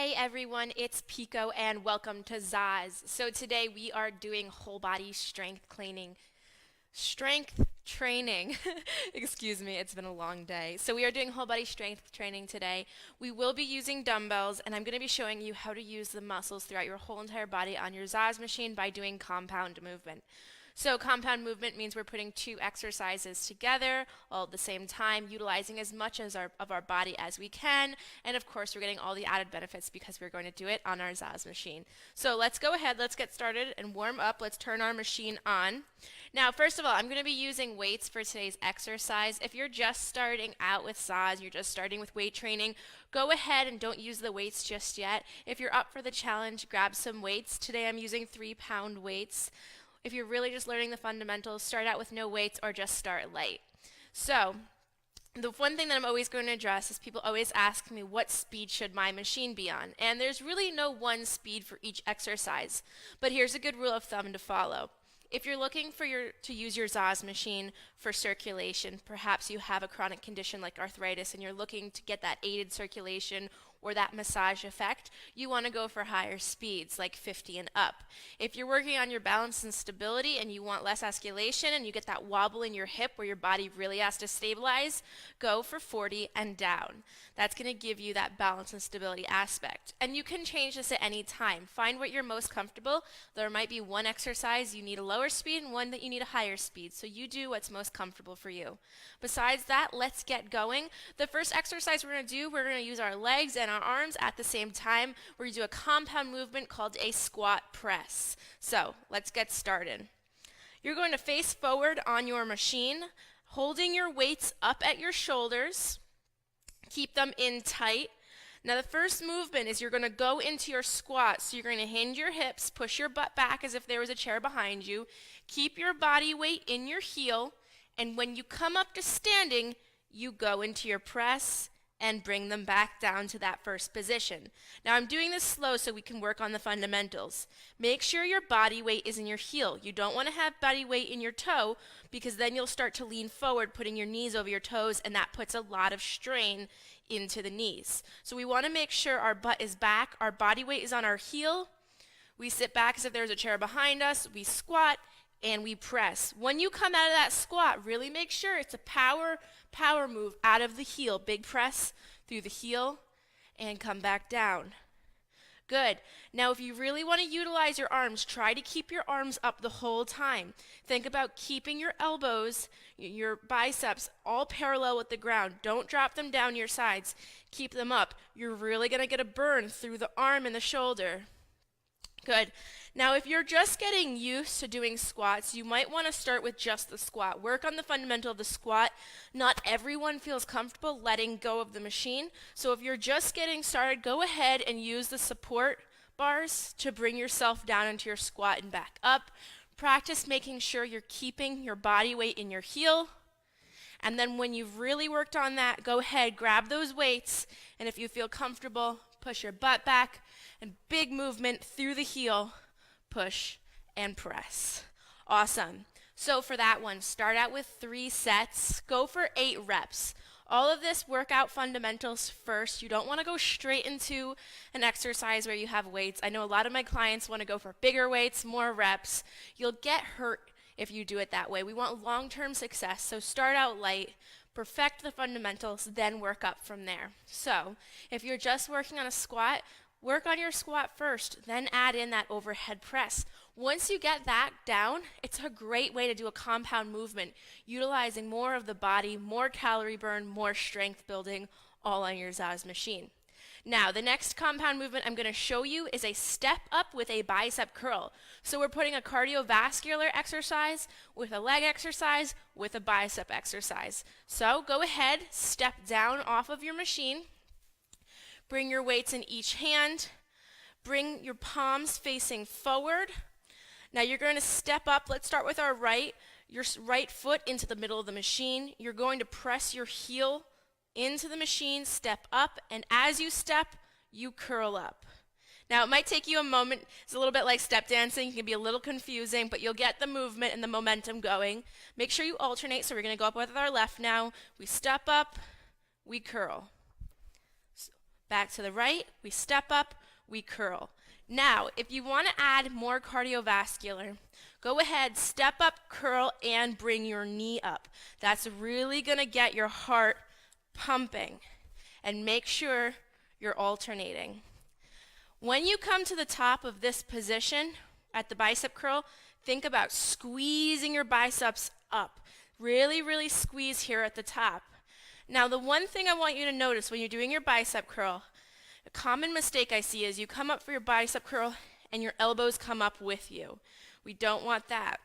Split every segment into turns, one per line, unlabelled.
Hey everyone, it's Pico and welcome to ZAAZ. So today we are doing whole body strength training. Excuse me, it's been a long day. So we are doing whole body strength training today. We will be using dumbbells and I'm going to be showing you how to use the muscles throughout your whole entire body on your ZAAZ machine by doing compound movement. So compound movement means we're putting two exercises together all at the same time, utilizing as much of our body as we can, and of course we're getting all the added benefits because we're going to do it on our ZAAZ machine. So let's go ahead, let's get started and warm up. Let's turn our machine on. Now first of all, I'm going to be using weights for today's exercise. If you're just starting out with ZAAZ, you're just starting with weight training, go ahead and don't use the weights just yet. If you're up for the challenge, grab some weights. Today I'm using 3-pound weights. If you're really just learning the fundamentals, start out with no weights or just start light. So, the one thing that I'm always going to address is people always ask me, what speed should my machine be on? And there's really no one speed for each exercise. But here's a good rule of thumb to follow. If you're looking to use your ZAAZ machine for circulation, perhaps you have a chronic condition like arthritis and you're looking to get that aided circulation or that massage effect, you want to go for higher speeds like 50 and up. If you're working on your balance and stability and you want less escalation and you get that wobble in your hip where your body really has to stabilize, go for 40 and down. That's going to give you that balance and stability aspect. And you can change this at any time. Find what you're most comfortable. There might be one exercise you need a lower speed and one that you need a higher speed. So you do what's most comfortable for you. Besides that, let's get going. The first exercise we're going to use our legs and our arms at the same time. We're going to do a compound movement called a squat press. So let's get started. You're going to face forward on your machine, holding your weights up at your shoulders. Keep them in tight. Now the first movement is you're going to go into your squat. So you're going to hinge your hips, push your butt back as if there was a chair behind you. Keep your body weight in your heel. And when you come up to standing, you go into your press and bring them back down to that first position. Now I'm doing this slow so we can work on the fundamentals. Make sure your body weight is in your heel. You don't want to have body weight in your toe because then you'll start to lean forward, putting your knees over your toes, and that puts a lot of strain into the knees. So we want to make sure our butt is back, our body weight is on our heel. We sit back as if there's a chair behind us, we squat, and we press. When you come out of that squat, really make sure it's a power move out of the heel. Big press through the heel and come back down. Good. Now if you really want to utilize your arms, try to keep your arms up the whole time. Think about keeping your elbows, your biceps all parallel with the ground. Don't drop them down your sides. Keep them up. You're really going to get a burn through the arm and the shoulder. Good. Now if you're just getting used to doing squats, you might want to start with just the squat. Work on the fundamental of the squat. Not everyone feels comfortable letting go of the machine. So if you're just getting started, go ahead and use the support bars to bring yourself down into your squat and back up. Practice making sure you're keeping your body weight in your heel. And then when you've really worked on that, go ahead, grab those weights, and if you feel comfortable, push your butt back, and big movement through the heel, push and press. Awesome. So for that one, start out with 3 sets, go for 8 reps. All of this workout fundamentals first. You don't want to go straight into an exercise where you have weights. I know a lot of my clients want to go for bigger weights, more reps. You'll get hurt if you do it that way. We want long-term success, so start out light, perfect the fundamentals, then work up from there. So if you're just working on a squat, work on your squat first, then add in that overhead press. Once you get that down, it's a great way to do a compound movement, utilizing more of the body, more calorie burn, more strength building, all on your ZAAZ machine. Now, the next compound movement I'm going to show you is a step up with a bicep curl. So we're putting a cardiovascular exercise with a leg exercise with a bicep exercise. So go ahead, step down off of your machine. Bring your weights in each hand. Bring your palms facing forward. Now you're going to step up. Let's start with your right foot into the middle of the machine. You're going to press your heel into the machine, step up, and as you step, you curl up. Now it might take you a moment. It's a little bit like step dancing. It can be a little confusing, but you'll get the movement and the momentum going. Make sure you alternate. So we're going to go up with our left now. We step up, we curl. back to the right, we step up, we curl. Now, if you want to add more cardiovascular, go ahead, step up, curl, and bring your knee up. That's really going to get your heart pumping. And make sure you're alternating. When you come to the top of this position at the bicep curl, think about squeezing your biceps up. Really, really squeeze here at the top. Now, the one thing I want you to notice when you're doing your bicep curl, a common mistake I see is you come up for your bicep curl and your elbows come up with you. We don't want that.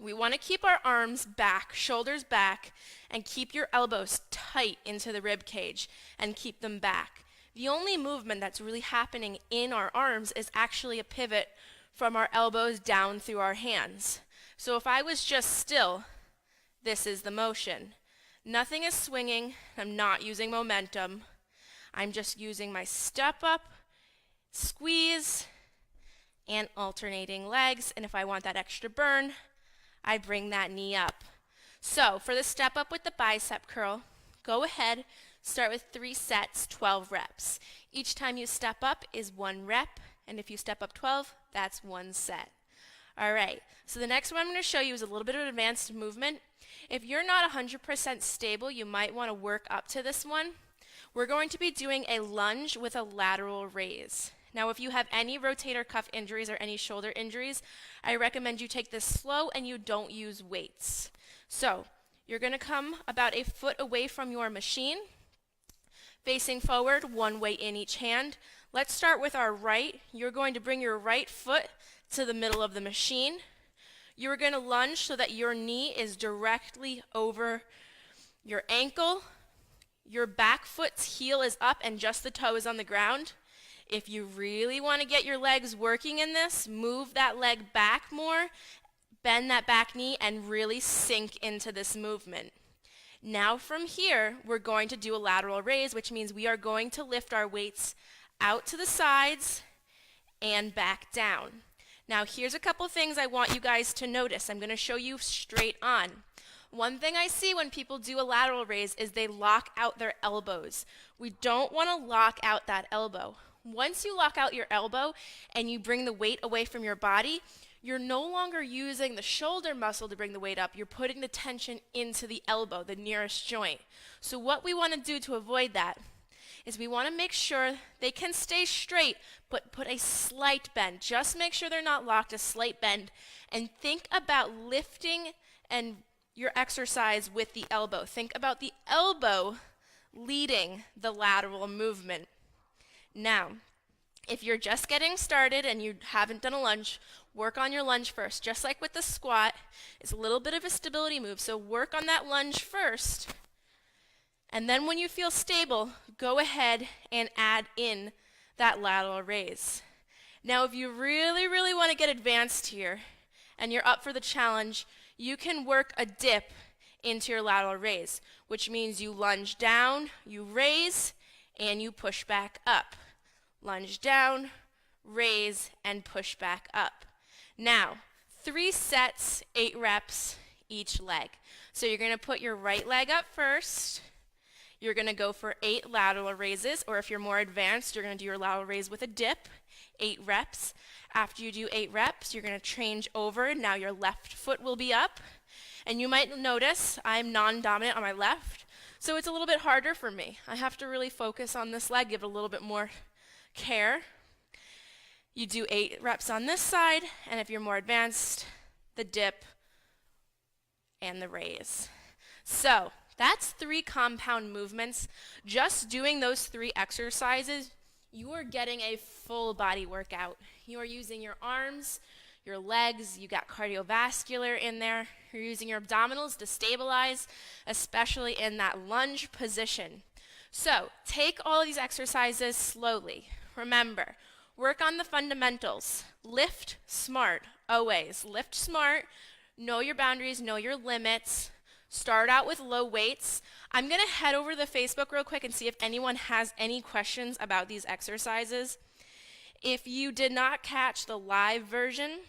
We want to keep our arms back, shoulders back, and keep your elbows tight into the rib cage and keep them back. The only movement that's really happening in our arms is actually a pivot from our elbows down through our hands. So if I was just still, this is the motion. Nothing is swinging. I'm not using momentum. I'm just using my step up, squeeze, and alternating legs. And if I want that extra burn, I bring that knee up. So for the step up with the bicep curl, go ahead, start with 3 sets, 12 reps. Each time you step up is 1 rep, and if you step up 12, that's 1 set. All right, so the next one I'm going to show you is a little bit of advanced movement. If you're not 100% stable, you might want to work up to this one. We're going to be doing a lunge with a lateral raise. Now, if you have any rotator cuff injuries or any shoulder injuries, I recommend you take this slow and you don't use weights. So, you're going to come about a foot away from your machine, facing forward, 1 weight in each hand. Let's start with our right. You're going to bring your right foot to the middle of the machine. You're going to lunge so that your knee is directly over your ankle. Your back foot's heel is up and just the toe is on the ground. If you really want to get your legs working in this, move that leg back more, bend that back knee, and really sink into this movement. Now from here, we're going to do a lateral raise, which means we are going to lift our weights out to the sides and back down. Now here's a couple things I want you guys to notice. I'm going to show you straight on. One thing I see when people do a lateral raise is they lock out their elbows. We don't want to lock out that elbow. Once you lock out your elbow and you bring the weight away from your body, you're no longer using the shoulder muscle to bring the weight up. You're putting the tension into the elbow, the nearest joint. So what we want to do to avoid that is we want to make sure they can stay straight, but put a slight bend. Just make sure they're not locked, a slight bend. And think about lifting and your exercise with the elbow. Think about the elbow leading the lateral movement. Now, if you're just getting started and you haven't done a lunge, work on your lunge first. Just like with the squat, it's a little bit of a stability move, so work on that lunge first. And then when you feel stable, go ahead and add in that lateral raise. Now, if you really, really want to get advanced here and you're up for the challenge, you can work a dip into your lateral raise, which means you lunge down, you raise, and you push back up. Lunge down, raise, and push back up. Now, 3 sets, 8 reps each leg. So you're going to put your right leg up first. You're going to go for 8 lateral raises, or if you're more advanced, you're going to do your lateral raise with a dip, 8 reps. After you do 8 reps, you're going to change over. Now your left foot will be up. And you might notice I'm non-dominant on my left, so it's a little bit harder for me. I have to really focus on this leg, give it a little bit more care. You do 8 reps on this side, and if you're more advanced, the dip and the raise. So that's 3 compound movements. Just doing those 3 exercises, you are getting a full body workout. You are using your arms, your legs, you got cardiovascular in there. You're using your abdominals to stabilize, especially in that lunge position. So take all of these exercises slowly. Remember, work on the fundamentals. Lift smart, always. Lift smart, know your boundaries, know your limits. Start out with low weights. I'm going to head over to the Facebook real quick and see if anyone has any questions about these exercises. If you did not catch the live version,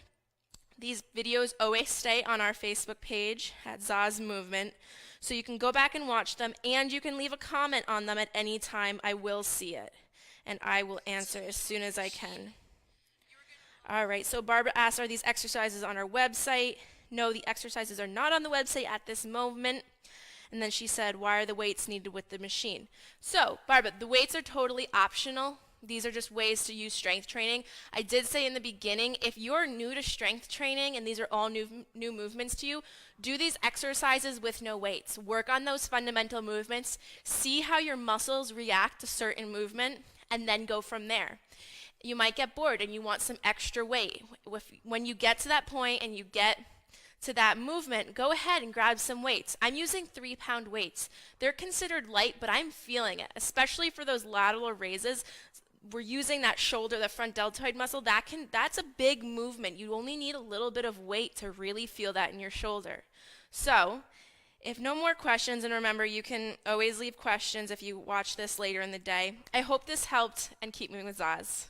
these videos always stay on our Facebook page at ZAAZ Movement, so you can go back and watch them, and you can leave a comment on them at any time. I will see it. and I will answer as soon as I can. All right, so Barbara asked, are these exercises on our website? No, the exercises are not on the website at this moment. And then she said, why are the weights needed with the machine? So, Barbara, the weights are totally optional. These are just ways to use strength training. I did say in the beginning, if you're new to strength training and these are all new movements to you, do these exercises with no weights. Work on those fundamental movements. See how your muscles react to certain movement, and then go from there. You might get bored and you want some extra weight. When you get to that point and you get to that movement, go ahead and grab some weights. I'm using 3-pound weights. They're considered light, but I'm feeling it, especially for those lateral raises. We're using that shoulder, the front deltoid muscle. That's a big movement. You only need a little bit of weight to really feel that in your shoulder. So, if no more questions, and remember, you can always leave questions if you watch this later in the day. I hope this helped, and keep moving with ZAAZ.